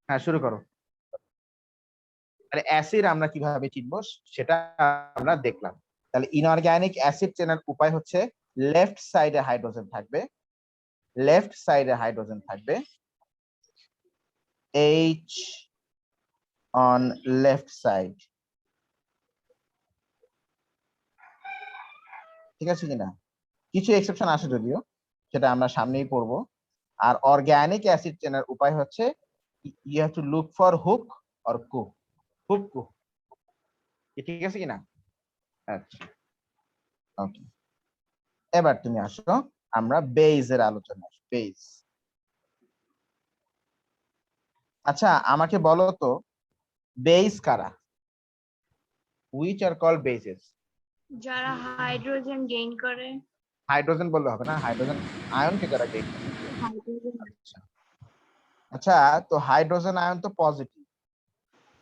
হ্যাঁ শুরু করো। তাহলে অ্যাসিড আমরা কিভাবে চিনবো সেটা আমরা দেখলাম। তাহলে ইনঅর্গানিক অ্যাসিড চেনার উপায় হচ্ছে লেফট সাইডে হাইড্রোজেন থাকবে, লেফট সাইডে হাইড্রোজেন থাকবে, H on left side, ঠিক আছে কিনা? কিছু এক্সেপশন আসে যদিও, সেটা আমরা সামনেই পড়বো। আর অর্গানিক অ্যাসিড চেনার উপায় হচ্ছে you have to look for hook or coo, hook coo, ঠিক আছে কিনা? আচ্ছা ওকে, এবার তুমি আসো আমরা বেইজের আলোচনা, বেইজ। আচ্ছা আমাকে বলো তো বেইজ কারা? Which are called bases? যারা হাইড্রোজেন গেইন করে। হাইড্রোজেন বললে হবে না, হাইড্রোজেন আয়নকে যারা গেইন করে। হাইড্রোজেন আচ্ছা আচ্ছা, তো হাইড্রোজেন আয়ন তো পজিটিভ,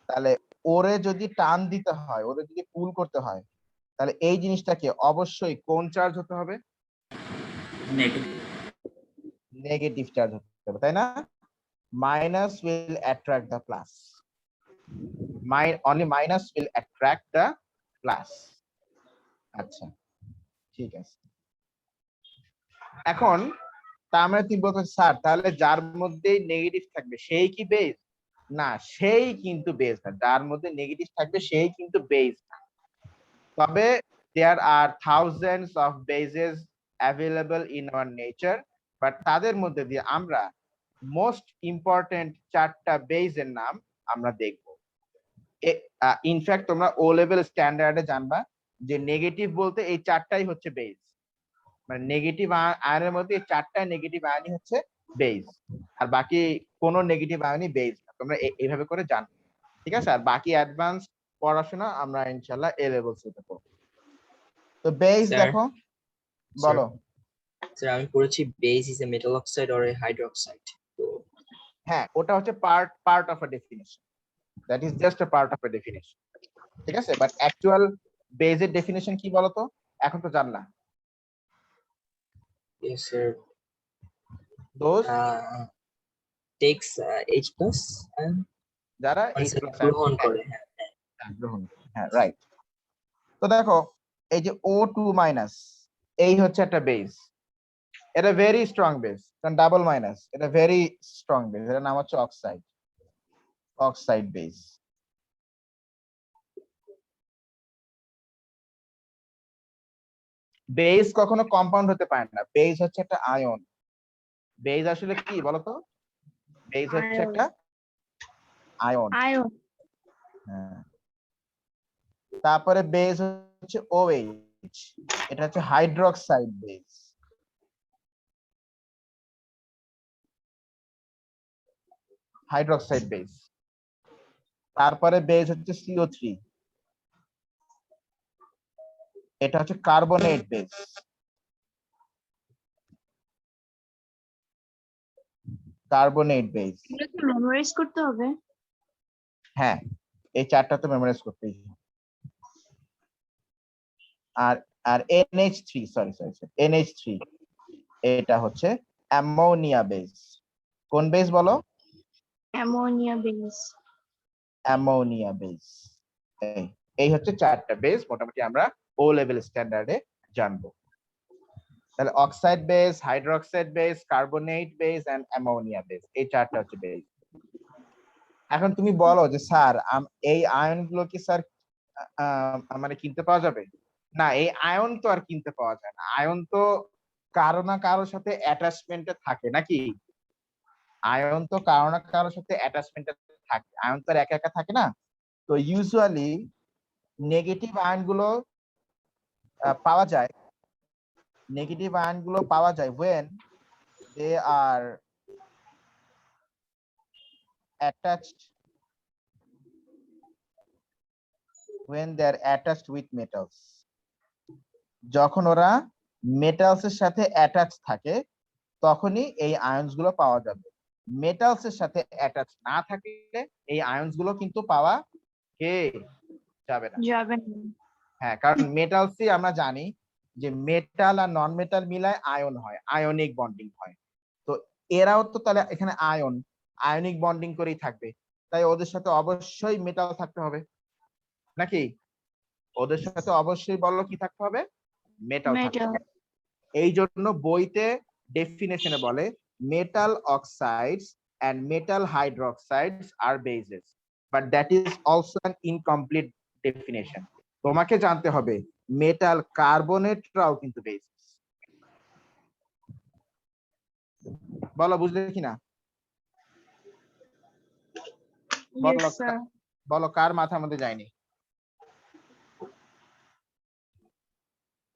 তাহলে ওরে যদি টান দিতে হয়, ওরে যদি পুল করতে হয়, তাহলে এই জিনিসটাকে অবশ্যই কোন চার্জ হতে হবে? নেগেটিভ চার্জ হতে হবে, তাই না? Minus will attract the plus, only minus will attract the plus. আচ্ছা ঠিক আছে। এখন তার মানে তুমি বলছো স্যার তাহলে যার মধ্যে নেগেটিভ থাকবে সেই কি বেস? না, সেই কিন্তু বেস না, যার মধ্যে নেগেটিভ থাকবে সেই কিন্তু বেস না। তবে there are thousands of bases available in our nature, but তাদের মধ্যে দিয়ে আমরা মোস্ট ইম্পর্টেন্ট চারটা বেসের নাম আমরা দেখব। ইনফ্যাক্ট তোমরা ও লেভেল স্ট্যান্ডার্ডে জানবা যে নেগেটিভ বলতে এই চারটাই হচ্ছে বেস, মানে নেগেটিভ আয়নের মধ্যে এই চারটা নেগেটিভ আয়নই হচ্ছে বেস, আর বাকি কোনো নেগেটিভ আয়নই বেস না। তোমরা এইভাবে করে জানবে, ঠিক আছে? আর বাকি অ্যাডভান্স পড়াশোনা আমরা ইনশাআল্লাহ এ লেভেল থেকে করব। তো বেস স্যার দেখো, বলো। স্যার আমি পড়েছি base is a metal oxide or a hydroxide. তো হ্যাঁ ওটা হচ্ছে part of a definition, that is just a part of a definition, ঠিক আছে? বাট অ্যাকচুয়াল বেসের ডেফিনিশন কি বলতো? এখন তো জানলা। yes sir, those takes H plus and যারা মানে H স্যার প্লাস গ্রহণ করে। হ্যাঁ গ্রহণ করে, হ্যাঁ রাইট। তো দেখো এই যে O2 মাইনাস, এই হচ্ছে একটা বেস, এটা ভেরি স্ট্রং বেস, কারণ ডাবল মাইনাস, এটা ভেরি স্ট্রং বেস, এর নাম হচ্ছে অক্সাইড, অক্সাইড বেস। বেস কখনো কম্পাউন্ড হতে পারে না, বেস হচ্ছে একটা আয়ন। বেস আসলে কি বলতো? বেস হচ্ছে একটা আয়ন। আয়ন। হ্যাঁ, তারপরে বেস হচ্ছে OH, এটা হচ্ছে হাইড্রোক্সাইড বেস, হাইড্রোক্সাইড বেস। তারপরে বেস হচ্ছে CO3, এটা হচ্ছে কার্বনেট বেস। কার্বনেট বেস, এগুলো কি মেমোরাইজ করতে হবে? হ্যাঁ এই চারটা তো মেমোরাইজ করতেই হবে। আর আর NH3, সরি NH3, এটা হচ্ছে অ্যামোনিয়া বেস। কোন বেস বলো? Ammonia base. Ammonia base. এই হচ্ছে চারটা বেস মোটামুটি আমরা ও লেভেল স্ট্যান্ডার্ডে জানবো। তাহলে oxide base, hydroxide base, carbonate base and ammonia base, এই চারটা হচ্ছে বেস। এখন তুমি বলো যে স্যার এই আয়নগুলো কি স্যার মানে কিনতে পাওয়া যাবে? না, এই আয়ন তো আর কিনতে পাওয়া যায় না, আয়ন তো কারো না কারোর সাথে অ্যাটাচমেন্টে থাকে নাকি? আয়ন তো কারো না কারোর সাথে অ্যাটাচমেন্টে থাকে, আয়ন তো আর একা একা থাকে না। তো ইউজুয়ালি নেগেটিভ আয়নগুলো পাওয়া যায়, নেগেটিভ আয়নগুলো পাওয়া যায় when they are attached, when they are attached with metals, যখন ওরা মেটালস এর সাথে অ্যাটাচ থাকে তখনই এই আয়নস গুলো পাওয়া যাবে। মেটালস এর সাথে অ্যাটাচ না থাকলে এই আয়নস গুলো কিন্তু পাওয়া যাবে না। যাবে না। হ্যাঁ, কারণ মেটালসই আমরা জানি যে মেটাল আর নন মেটাল মিলায় আয়ন হয়, আয়নিক বন্ডিং হয়। তো এরাও তো তাহলে এখানে আয়ন, আয়নিক বন্ডিং করেই থাকবে, তাই ওদের সাথে অবশ্যই মেটাল থাকতে হবে নাকি? ওদের সাথে অবশ্যই বললো কি থাকতে হবে? মেটাল থাকতে মেটাল। হবে। এই জন্য বইতে ডেফিনেশনে বলে metal oxides and metal hydroxides are bases, but that is also an incomplete definition. তোমাকে জানতে হবে মেটাল কার্বনেটরাও কিন্তু বেস। বলো বুঝলে কিনা? বলো Yes, sir. বলো কার মাথার মধ্যে যায়নি?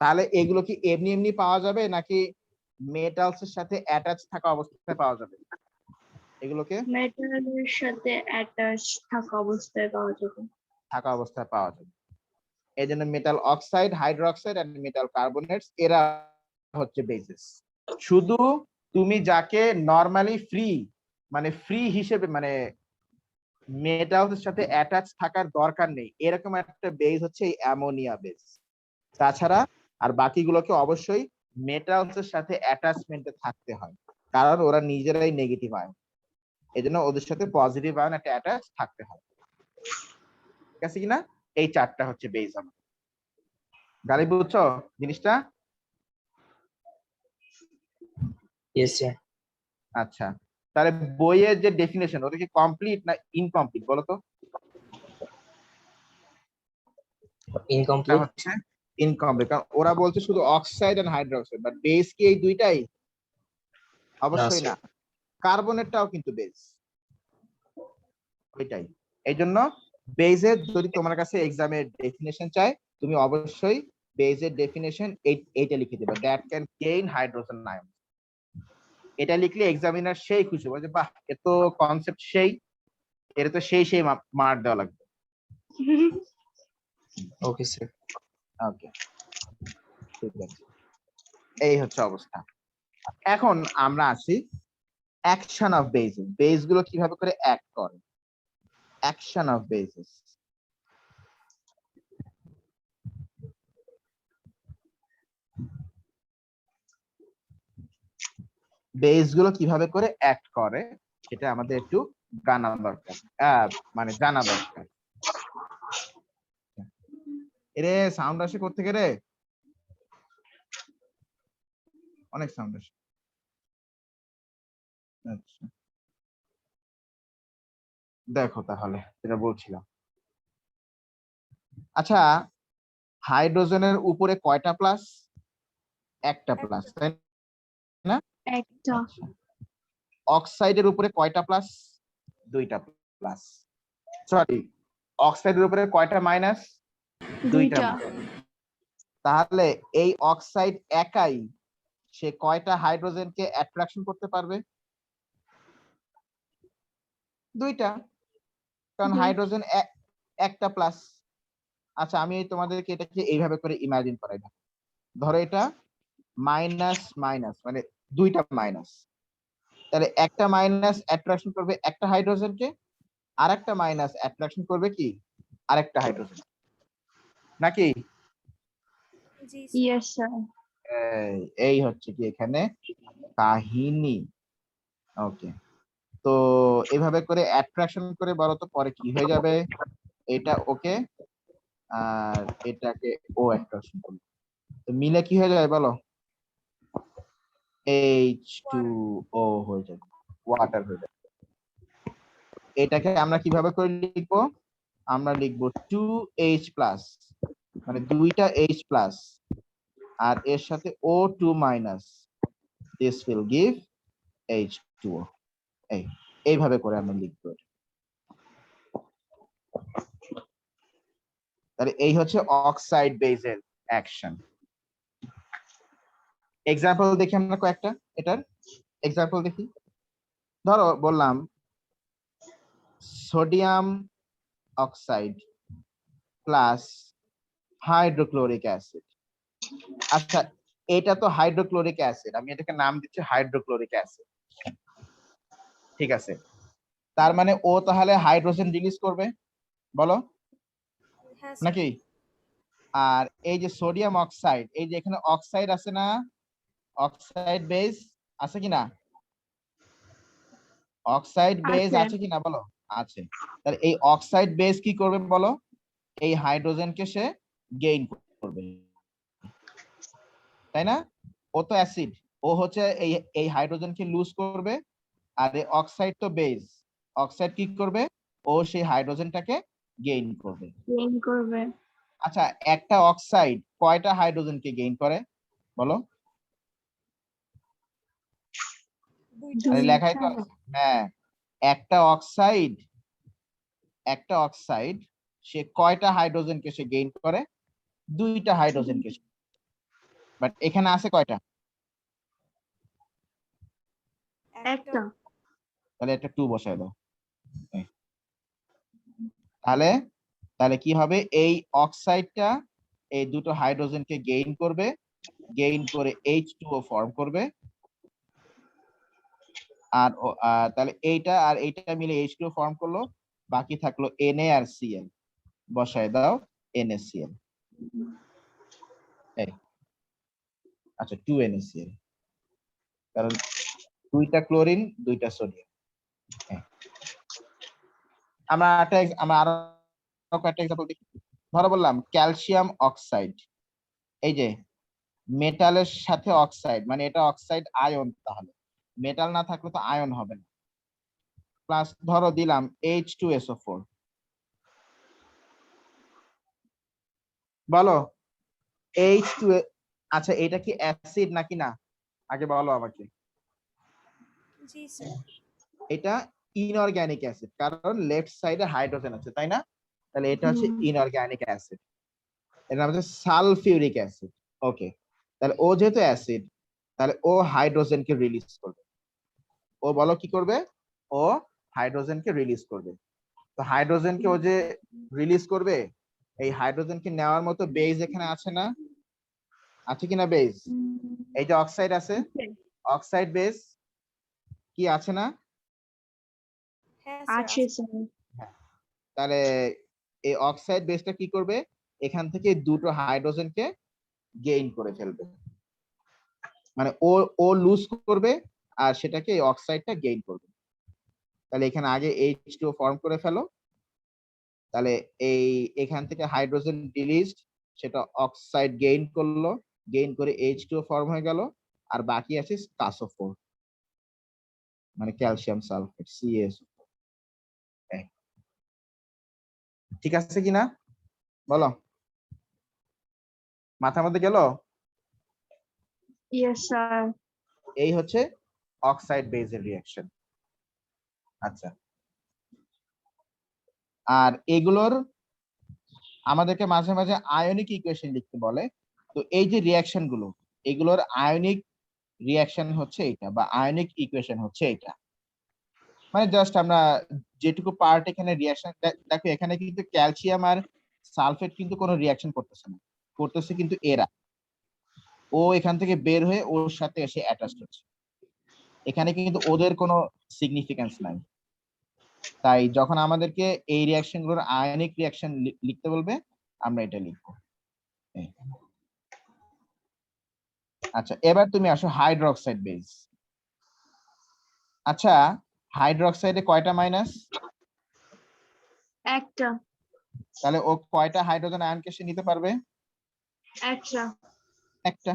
তাহলে এগুলো কি এমনি এমনি পাওয়া যাবে নাকি মেটালস এর সাথে অ্যাটাচ থাকা অবস্থায় পাওয়া যাবে? এগুলোকে মেটালের সাথে অ্যাটাচ থাকা অবস্থায় পাওয়া যাবে। থাকা অবস্থায় পাওয়া যাবে। এই জন্য metal oxide, hydroxide and metal carbonates এরা হচ্ছে বেসিস। শুধু তুমি যাকে নরমালি ফ্রি মানে ফ্রি হিসেবে মানে মেটালসের সাথে অ্যাটাচ থাকার দরকার নেই এরকম একটা বেস হচ্ছে এই অ্যামোনিয়া বেস। তাছাড়া আর বাকিগুলোকে অবশ্যই মেটালসের সাথে অ্যাটাচমেন্টে থাকতে হয়, কারণ ওরা নিজেরাই নেগেটিভ আয়ন, এজন্য ওদের সাথে পজিটিভ আয়ন একটা অ্যাটাচ থাকতে হয়। ঠিক আছে কিনা? এই চারটা হচ্ছে বেস। আমার গালি বুঝছো জিনিসটা? Yes, sir. আচ্ছা, তাহলে বইয়ের যে ডেফিনেশন ওটা কি কমপ্লিট না ইনকমপ্লিট বলো তো? এটা Incomplete. হচ্ছে ইনকমপ্লিট, কারণ ওরা বলছে শুধু oxide and hydroxide, but base কি এই দুইটাই? অবশ্যই sir. না, কার্বনেটটাও কিন্তু বেস, ওইটাই। এই জন্য বেজের যদি তোমার কাছে এক্সামের ডেফিনেশন চাই, তুমি অবশ্যই বেজের ডেফিনেশন এইটা লিখে দেবে, that can gain hydrogen ion. এটা লিখলে এক্সামিনার সেই খুশি হবে যে বাহ এ তো কনসেপ্ট সেই, এটা তো সেই সেই মার্ক দেওয়া লাগবে। Okay, sir. ওকে, ঠিক আছে, এই হচ্ছে অবস্থা। এখন আমরা আসি অ্যাকশন অফ বেসেস, বেস গুলো কিভাবে করে অ্যাক্ট করে। অ্যাকশন অফ বেসেস, বেস গুলো কিভাবে করে অ্যাক্ট করে সেটা আমাদের একটু জানা দরকার, মানে জানা দরকার। এরে সাউন্ড আসে কোত্থেকে রে? অনেক সাউন্ড আসে। আচ্ছা দেখো তাহলে যেটা বলছিলাম, আচ্ছা হাইড্রোজেনের উপরে কয়টা প্লাস? একটা প্লাস, তাই না? একটা। আচ্ছা, অক্সাইডের উপরে কয়টা প্লাস? দুইটা প্লাস। সরি, অক্সাইডের উপরে কয়টা মাইনাস? দুইটা। দুইটা। তাহলে এই অক্সাইড একাই সে কয়টা হাইড্রোজেনকে অ্যাট্রাকশন করতে পারবে? দুইটা, কারণ দুই। হাইড্রোজেন একটা প্লাস। আচ্ছা আমি তোমাদেরকে এটাকে এইভাবে করে ইমাজিন করাই, ধরো এটা মাইনাস মাইনাস মানে দুইটা মাইনাস, তাহলে একটা মাইনাস অ্যাট্রাকশন করবে একটা হাইড্রোজেনকে, আর একটা মাইনাস অ্যাট্রাকশন করবে কি আরেকটা হাইড্রোজেন, নাকি? Yes sir. এই হচ্ছে কি এখানে কাহিনী। ওকে, তো এভাবে করে অ্যাট্রাকশন করে বলো তো পরে কি হয়ে যাবে? এটা ওকে আর এটাকে ও অ্যাট্রাকশন করবে, তো মিলে কি হয়ে যাবে বলো? H2O হয়ে যাবে, ওয়াটার হয়ে যাবে। এটাকে আমরা কিভাবে করে লিখবো? আমরা লিখবো 2H প্লাস, মানে দুইটা H প্লাস আর এর সাথে O2 minus, this will give H2O। এইভাবে করে আমরা লিখবো। তাহলে এই হচ্ছে অক্সাইড বেসের অ্যাকশন। এক্সাম্পল দেখি আমরা কয়েকটা, এটার এক্সাম্পল দেখি। ধরো বললাম sodium oxide plus hydrochloric acid. আচ্ছা এটা তো হাইড্রোক্লোরিক অ্যাসিড, আমি এটাকে নাম দিচ্ছি হাইড্রোক্লোরিক অ্যাসিড, ঠিক আছে? তার মানে ও তাহলে হাইড্রোজেন রিলিজ করবে বলো, নাকি? আর এই যে সোডিয়াম অক্সাইড, এই যে এখানে অক্সাইড আছে না, অক্সাইড বেস আছে কিনা? অক্সাইড বেস আছে। আছে কিনা বলো? আছে। তাহলে এই অক্সাইড বেস কি করবে বলো? এই হাইড্রোজেনকে সে গেইন করবে, তাই না? ও তো অ্যাসিড, ও হচ্ছে এই হাইড্রোজেনকে লুজ করবে। আর এই অক্সাইড তো বেস, অক্সাইড কি করবে? ও সেই হাইড্রোজেনটাকে গেইন করবে। গেইন করবে। আচ্ছা, একটা অক্সাইড কয়টা হাইড্রোজেনকে গেইন করে বলো? আরে লেখাই তো আছে। হ্যাঁ, একটা অক্সাইড, একটা অক্সাইড সে কয়টা হাইড্রোজেনকে সে গেইন করে? দুইটা হাইড্রোজেনকে। বাট এখানে আছে কয়টা? একটা। তাহলে একটা 2 বসায় দাও। তাহলে তাহলে কি হবে? এই অক্সাইডটা এই দুটো হাইড্রোজেনকে গেইন করবে, গেইন করে H2O ফর্ম করবে। আর তাহলে এইটা আর এইটা মিলে H2O ফর্ম করলো, বাকি থাকলো Na আর Cl। বসায় দাও NaCl। এই আচ্ছা 2NaCl, কারণ দুইটা ক্লোরিন দুইটা সোডিয়াম। আমরা আরো কয়েকটা এক্সাম্পল দেখি। ধরো বললাম ক্যালসিয়াম অক্সাইড, এই যে মেটালের সাথে অক্সাইড, মানে এটা অক্সাইড আয়ন, তাহলে মেটাল না থাকলে তো আয়ন হবে না। প্লাস ধরো দিলাম H2SO4, বলো H2, আচ্ছা এটা কি অ্যাসিড নাকি না আগে বলো আমাকে। জি স্যার। এটা ইনঅর্গানিক অ্যাসিড, কারণ লেফট সাইডে হাইড্রোজেন আছে, তাই না? তাহলে এটা হচ্ছে ইনঅর্গানিক অ্যাসিড, এর নাম হচ্ছে সালফিউরিক অ্যাসিড। ওকে, তাহলে ও যেহেতু অ্যাসিড, তাহলে ও হাইড্রোজেনকে রিলিজ করবে। ও বলো কি করবে? ও হাইড্রোজেনকে রিলিজ করবে। তো হাইড্রোজেনকে ও যে রিলিজ করবে, এই হাইড্রোজেনকে নেওয়ার মতো বেজ এখানে আছে না? আছে কিনা বেজ? এই যে অক্সাইড আছে, অক্সাইড বেজ কি আছে না? হ্যাঁ স্যার আছে স্যার। তাহলে এই অক্সাইড বেসটা কি করবে? এখান থেকে দুটো হাইড্রোজেনকে গেইন করে ফেলবে, মানে ও ও লুজ করবে আর সেটাকে এই অক্সাইডটা গেইন করবে। তাহলে এখানে আগে H2O ফর্ম করে ফেলো, তাহলে এই এখান থেকে হাইড্রোজেন রিলিজড, সেটা অক্সাইড গেইন করলো, গেইন করে H2O ফর্ম হয়ে গেল। আর বাকি আছে CaSO4, মানে ক্যালসিয়াম সালফেট CaSO। ঠিক আছে কিনা বলো? মাথার মধ্যে গেল? Yes sir. এই হচ্ছে অক্সাইড বেজের রিঅ্যাকশন। আচ্ছা, আর এগুলোর আমাদেরকে মাঝে মাঝে আয়নিক ইকুয়েশন লিখতে বলে। তো এই যে রিঅ্যাকশন গুলো, এগুলোর আয়নিক রিঅ্যাকশন হচ্ছে এটা, বা আয়নিক ইকুয়েশন হচ্ছে এটা। মানে জাস্ট আমরা যেটুকু পার্ট এখানে রিঅ্যাকশন, দেখো এখানে কিন্তু ক্যালসিয়াম আর সালফেট কিন্তু কোনো রিঅ্যাকশন করতেছে না, করতেছে কিন্তু এরা। ও এখান থেকে বের হয়ে ওর সাথে এসে অ্যাটাচড হচ্ছে, এখানে কিন্তু ওদের কোনো সিগনিফিকেন্স নাই। তাই যখন আমাদেরকে এই রিঅ্যাকশন গুলোর আয়নিক রিঅ্যাকশন লিখতে বলবে, আমরা এটা লিখবো। আচ্ছা, এবার তুমি আসো হাইড্রোক্সাইড বেস। আচ্ছা, হাইড্রোক্সাইডে কয়টা মাইনাস? একটা। তাহলে ও কয়টা হাইড্রোজেন আয়নকে সে নিতে পারবে? একটা। একটা।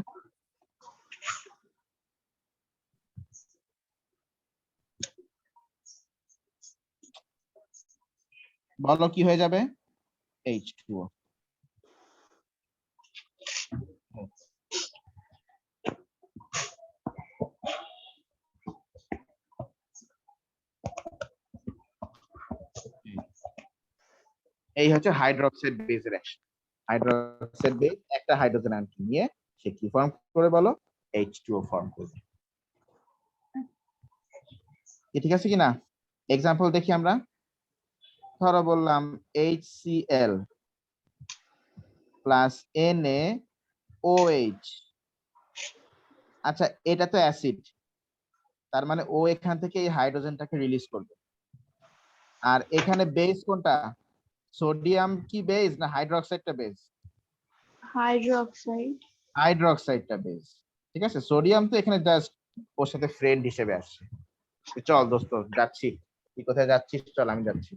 বলো কি হয়ে যাবে? H2O। এই হচ্ছে হাইড্রোক্সাইড বেসের অ্যাকশন। হাইড্রোক্সাইড বেস একটা হাইড্রোজেন আয়নকে নিয়ে সে কি ফর্ম করে বলো? H2O ফর্ম করবে। ঠিক আছে কিনা? এক্সাম্পল দেখি আমরা। ধরো বললাম HCl প্লাস NaOH। আচ্ছা, এটা তো অ্যাসিড, তার মানে ও এখান থেকে এই হাইড্রোজেনটাকে রিলিজ করবে। আর এখানে বেস কোনটা? সোডিয়াম কি বেস না হাইড্রোক্সাইডটা বেস? হাইড্রোক্সাইড। হাইড্রোক্সাইডটা বেস। ঠিক আছে, সোডিয়াম তো এখানে জাস্ট ওর সাথে ফ্রেন্ড হিসেবে আসছে। চল দোস্ত যাচ্ছি, তুই কোথায় যাচ্ছিস? চল আমি যাচ্ছি।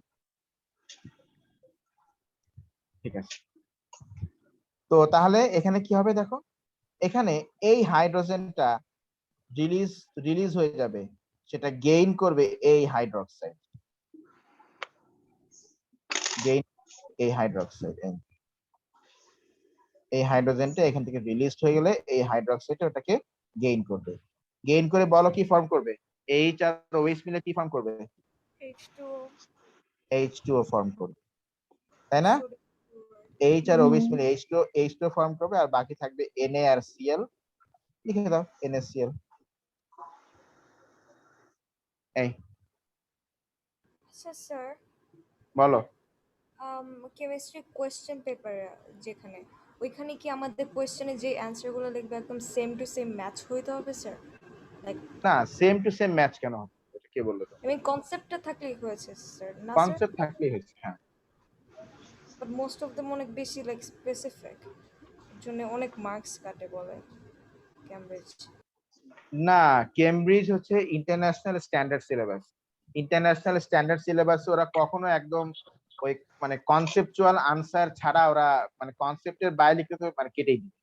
ঠিক আছে, তো তাহলে এখানে কি হবে দেখো, এখানে এই হাইড্রোজেনটা রিলিজ রিলিজ হয়ে যাবে, সেটা গেইন করবে এই হাইড্রোক্সাইড, গেইন এই হাইড্রোক্সাইড, এই হাইড্রোজেনটা এখান থেকে রিলিজ হয়ে গেলে এই হাইড্রোক্সাইড ওটাকে গেইন করবে, গেইন করে বলো কি ফর্ম করবে, এইচ আর ওএইচ মিলে কি ফর্ম করবে, H2O H2O ফর্ম করবে, তাই না? sodium এইচ আর ওএইচ মিলে H2O ফর্ম করবে, আর বাকি থাকবে Na আর Cl, লিখে দাও NaCl। এই আচ্ছা স্যার, বলো, কেমিস্ট্রি কোয়েশ্চেন পেপার যেখানে, ওইখানে কি আমাদের কোয়েশ্চেনে যে অ্যান্সারগুলো লিখবে একদম সেম টু সেম ম্যাচ হইতে হবে স্যার? লাইক না সেম টু সেম ম্যাচ কেন হবে, এটা কে বললো? তো আই মিন কনসেপ্টটা থাকলেই হয়েছে স্যার, না স্যার? কনসেপ্ট থাকলেই হচ্ছে, হ্যাঁ। বাট মোস্ট অফ দেম অনেক বেশি লাইক স্পেসিফিক, এর জন্য অনেক মার্কস কাটে বলে ক্যামব্রিজ। না, কেমব্রিজ হচ্ছে international standard syllabus, international standard syllabus ওরা কখনো একদম ওই মানে কনসেপচুয়াল আনসার ছাড়া ওরা মানে কনসেপ্টের বাইরে লিখতে তো মানে কেটেই দিবে,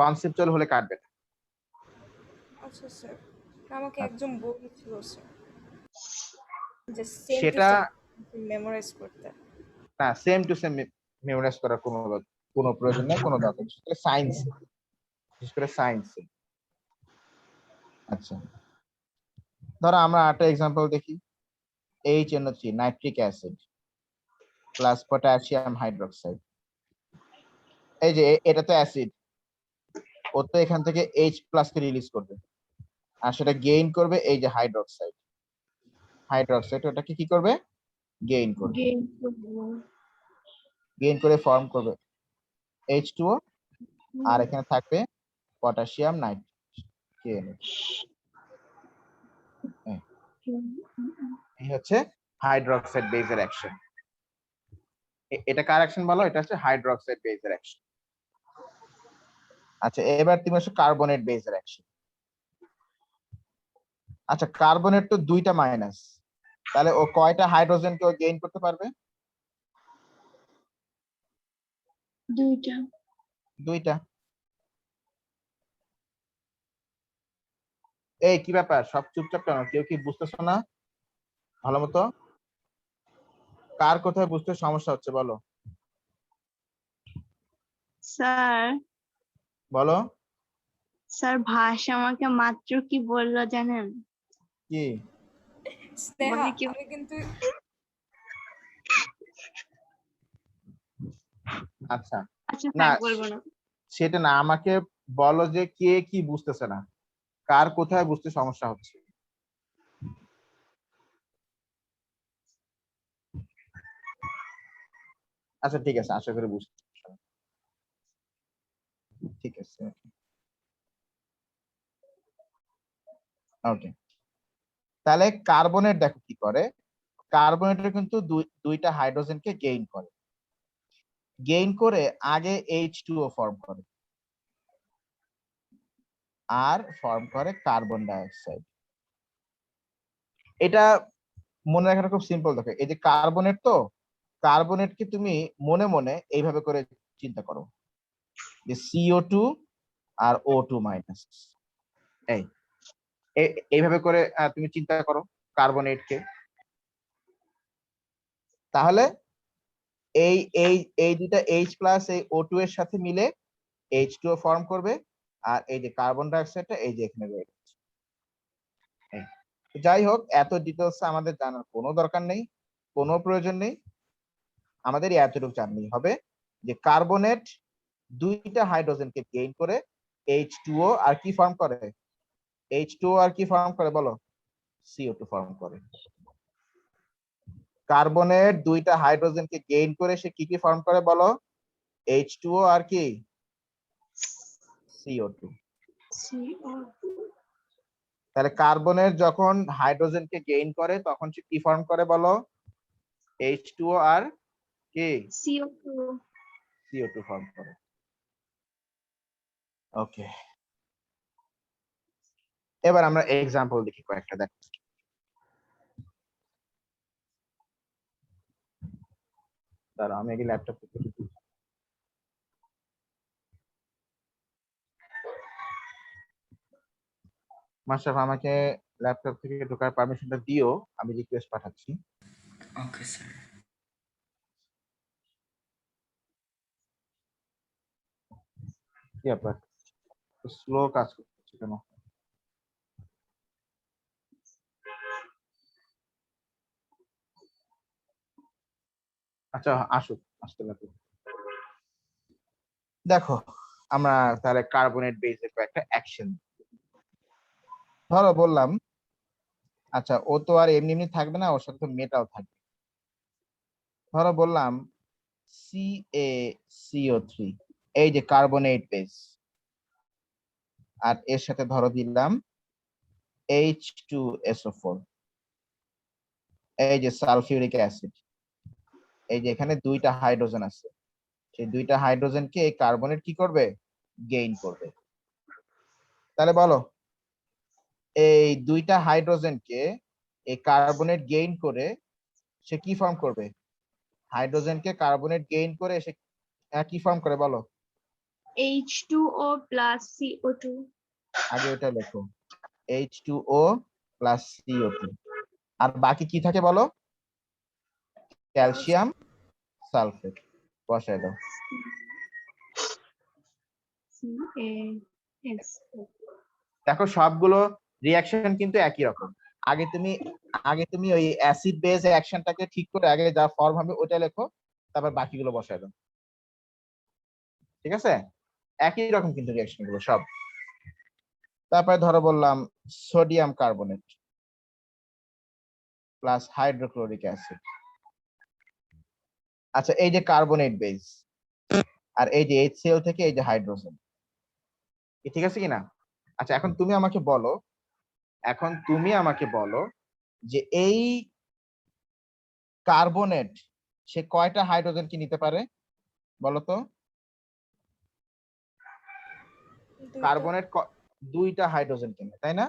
কনসেপচুয়াল হলে কাটবে না। আচ্ছা স্যার, আমাকে আচ্ছা। একজন বলেছিল স্যার যে সেম টু সেটা সেম মেমোরাইজ করতে। না, সেম টু সেম মেমোরাইজ করার কোনো প্রয়োজন নেই, কোনো দরকার নেই, বিশেষ করে সায়েন্স, বিশেষ করে সায়েন্স। আচ্ছা, ধরো আমরা একটা এক্সাম্পল দেখি, HNO3 nitric acid plus potassium hydroxide, এই যে এটা তো অ্যাসিড, ও তো এখান থেকে H প্লাস কে রিলিজ করবে, আর সেটা গেইন করবে এই যে হাইড্রোক্সাইড, হাইড্রোক্সাইড ওটাকে কি করবে, গেইন করবে, গেইন করে ফর্ম করবে H2O, আর এখানে থাকবে পটাশিয়াম নাইট্রেট, এই হচ্ছে হাইড্রোক্সাইড বেজের অ্যাকশন। এটা কার অ্যাকশন বলো, এটা হচ্ছে হাইড্রোক্সাইড বেজের অ্যাকশন। আচ্ছা, এবার তুমি আসো কার্বনেট বেজের অ্যাকশন। আচ্ছা, কার্বনেট তো দুইটা মাইনাস, তাহলে ও কয়টা হাইড্রোজেনকে ও গেইন করতে পারবে? দুইটা। এই কি ব্যাপার, সব চুপচাপ কেন, কেউ কি বুঝতেছো না ভালো মতো? কার কোথায় বুঝতে সমস্যা হচ্ছে বলো, স্যার, বলো স্যার ভাস আমাকে মাত্র কি বললো জানেন? কি? স্নেহা, বলে কি আমি কিন্তু আচ্ছা, আচ্ছা না থাক, বলবো না। সেটা না, আমাকে বলো যে কে কি বুঝতেছে না, কার কোথায় বুঝতে সমস্যা হচ্ছে। আচ্ছা ঠিক আছে, আশা করি বুঝতে, ঠিক আছে, ওকে। তাহলে কার্বনেট দেখো কি করে, কার্বনেটের কিন্তু দুইটা হাইড্রোজেনকে গেইন করে, গেইন করে আগে H2O ফর্ম করে, আর ফর্ম করে কার্বন ডাইঅক্সাইড। এটা মনে রাখাটা খুব সিম্পল, দেখো এই যে কার্বনেট, তো কার্বনেটকে তুমি মনে মনে এইভাবে করে চিন্তা করো যে CO2 আর O2 মাইনাস, এইভাবে করে তুমি চিন্তা করো কার্বনেটকে, তাহলে এই এই এই দুটা H প্লাস এই O2 এর সাথে মিলে H2O ফর্ম করবে, আর এই যে কার্বন ডাইঅক্সাইডটা এই যে এখানে রয়ে গেছে। যাই হোক, এত ডিটেলস আমাদের জানার কোনো দরকার নেই, কোনো প্রয়োজন নেই, আমাদের এতটুকু জানলেই হবে যে কার্বনেট দুইটা হাইড্রোজেনকে গেইন করে H2O আর কি ফর্ম করে, H2O আর কি ফর্ম করে বলো, CO2 ফর্ম করে। কার্বনেট দুইটা হাইড্রোজেনকে গেইন করে সে কি কি ফর্ম করে বলো, H2O আর কি, CO2। তাহলে কার্বনের যখন হাইড্রোজেনকে গেইন করে তখন সে কি ফর্ম করে বলো, H2O আর কি, CO2 ফর্ম করে। ওকে, এবার আমরা এক্সাম্পল দেখি কয়েকটা, দেখ দাঁড়াও আমি আগে ল্যাপটপ থেকে মাশরাফ আমাকে ল্যাপটপ থেকে ঢোকার পারমিশনটা দিও, আমি রিকোয়েস্ট পাঠাচ্ছি। Okay sir. কি ব্যাপার, স্লো কাজ করছে কেন? আচ্ছা আসুক, আসতে লাগবে। দেখো আমরা তাহলে কার্বনেট বেসের কয়েকটা অ্যাকশন, ধরো বললাম আচ্ছা ও তো আর এমনি এমনি থাকবে না, ওর সাথে তো মেটাল থাকবে। ধরো বললাম CaCO3, এই যে কার্বনেট বেস, আর এর সাথে ধরো দিলাম H2SO4, এই যে সালফিউরিক অ্যাসিড, এই যে এখানে দুইটা হাইড্রোজেন আছে, সেই দুইটা হাইড্রোজেনকে এই কার্বনেট কি করবে, গেইন করবে। তাহলে বলো এই দুইটা হাইড্রোজেনকে এই কার্বনেট গেইন করে সে কি ফর্ম করবে, হাইড্রোজেনকে কার্বনেট গেইন করে সে কি ফর্ম করে বলো? H2O plus CO2. আগে ওটা লেখো, H2O plus CO2, আর বাকি কি থাকে বলো? ক্যালসিয়াম সালফেট, বসায় দাও। CaS. দেখো সবগুলো রিঅ্যাকশন কিন্তু একই রকম। আগে তুমি ওই অ্যাসিড বেস অ্যাকশনটাকে ঠিক করে আগে যা ফর্ম হবে ওটা লেখো, তারপর বাকিগুলো বসায় দাও, ঠিক আছে? একই রকম কিন্তু রিঅ্যাকশন গুলো সব। তারপরে ধরো বললাম sodium carbonate plus hydrochloric acid. আচ্ছা এই যে কার্বনেট বেস আর এই যে HCl থেকে এই যে হাইড্রোজেন, ঠিক আছে কিনা? আচ্ছা এখন তুমি আমাকে বলো যে এই কার্বনেট সে কয়টা হাইড্রোজেন কি নিতে পারে বলো তো? কার্বনেট দুইটা হাইড্রোজেন কিনে, তাই না?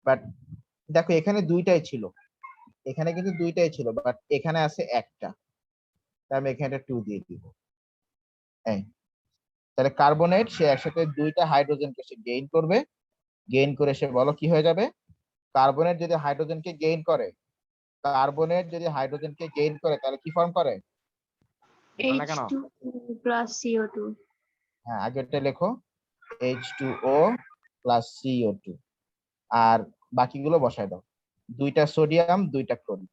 বাট দেখো এখানে দুইটাই ছিল, এখানে কিন্তু দুইটাই ছিল, বাট এখানে আছে একটা, তাই আমি এখানে 2 দিয়ে দিব। এই তাহলে কার্বনেট সে একসাথে দুইটা হাইড্রোজেনকে সে গেইন করবে, গেইন করে সে বলো কি হয়ে যাবে? কার্বনেট যদি হাইড্রোজেনকে গেইন করে, তাহলে কি ফর্ম করে না কেন? H2O plus CO2. হ্যাঁ আগে এটা লেখো, H2O plus CO2, আর বাকিগুলো বসায় দাও, দুইটা সোডিয়াম দুইটা ক্লোরিন,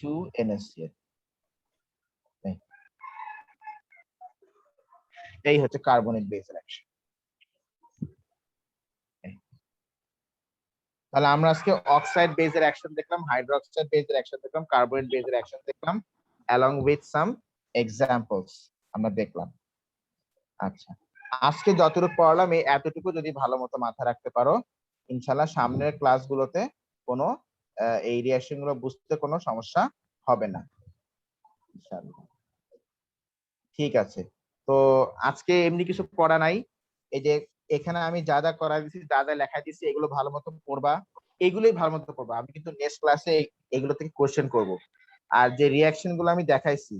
2NaCl। এই হচ্ছে কার্বনেট বেস রিঅ্যাকশন। তাহলে আমরা আজকে অক্সাইড বেসের অ্যাকশন দেখলাম, হাইড্রোক্সাইড বেসের অ্যাকশন দেখলাম, কার্বনেট বেসের অ্যাকশন দেখলাম, along with some examples আমরা দেখলাম। আচ্ছা আজকে যতটুকু পড়লাম এই এতটুকু যদি ভালো মতো মাথায় রাখতে পারো, ইনশাআল্লাহ সামনের ক্লাসগুলোতে কোনো এই রিঅ্যাকশন গুলো বুঝতে কোনো সমস্যা হবে না ইনশাআল্লাহ। ঠিক আছে, তো আজকে এমনি কিছু পড়া নাই, এই যে এখানে আমি যা যা করা দিয়েছি, যা যা লেখা দিয়েছি এগুলো ভালো মতো পড়বা, এগুলোই ভালো মতো পড়বা। আমি কিন্তু নেক্সট ক্লাসে এগুলো থেকে কোশ্চেন করব, আর যে রিঅ্যাকশন গুলো আমি দেখাইছি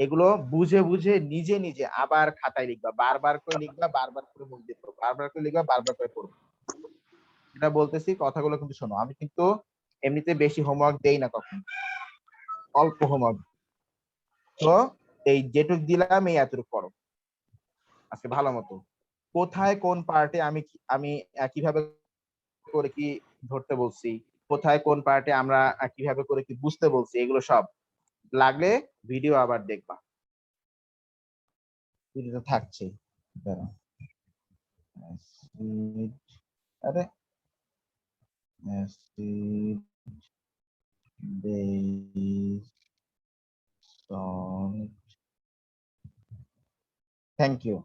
এগুলো বুঝে বুঝে নিজে নিজে আবার খাতায় লিখবা, বারবার করে লিখবা, বারবার করে মুখ দিয়ে পড়বা, বারবার করে লিখবা, বারবার করে পড়বা। এটা বলতেছি, কথাগুলো কিন্তু শোনো। আমি কিন্তু এমনিতে বেশি হোমওয়ার্ক দেই না কখনো, অল্প হোমওয়ার্ক। তো এই যেটুক দিলাম এই এতটুকু পড়ো আজকে ভালো মতো। কোথায় কোন পার্টে আমি কিভাবে করে কি ধরতে বলছি, কোথায় কোন পার্টে আমরা কিভাবে করে কি বুঝতে বলছি, এগুলো সব লাগলে ভিডিও আবার দেখবা, ভিডিও থাকছে। দাঁড়াও, আরে acid base salt, thank you,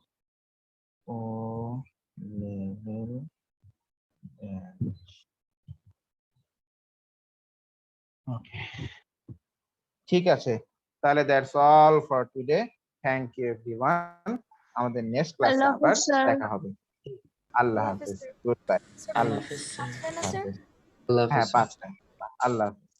O level okay, ঠিক আছে। তাহলে that's all for today, thank you everyone, আমাদের নেক্সট ক্লাসে Allah আবার sir. দেখা হবে। আল্লাহ আল্লাহ হাফেজ হাফেজ, স্যার। Good bye. স্যার আল্লাহ আল্লাহ হাফেজ স্যার। পাঁচটায় না স্যার? আল্লাহ হাফেজ হ্যাঁ স্যার। 5 টাইম। আল্লাহ হাফেজ।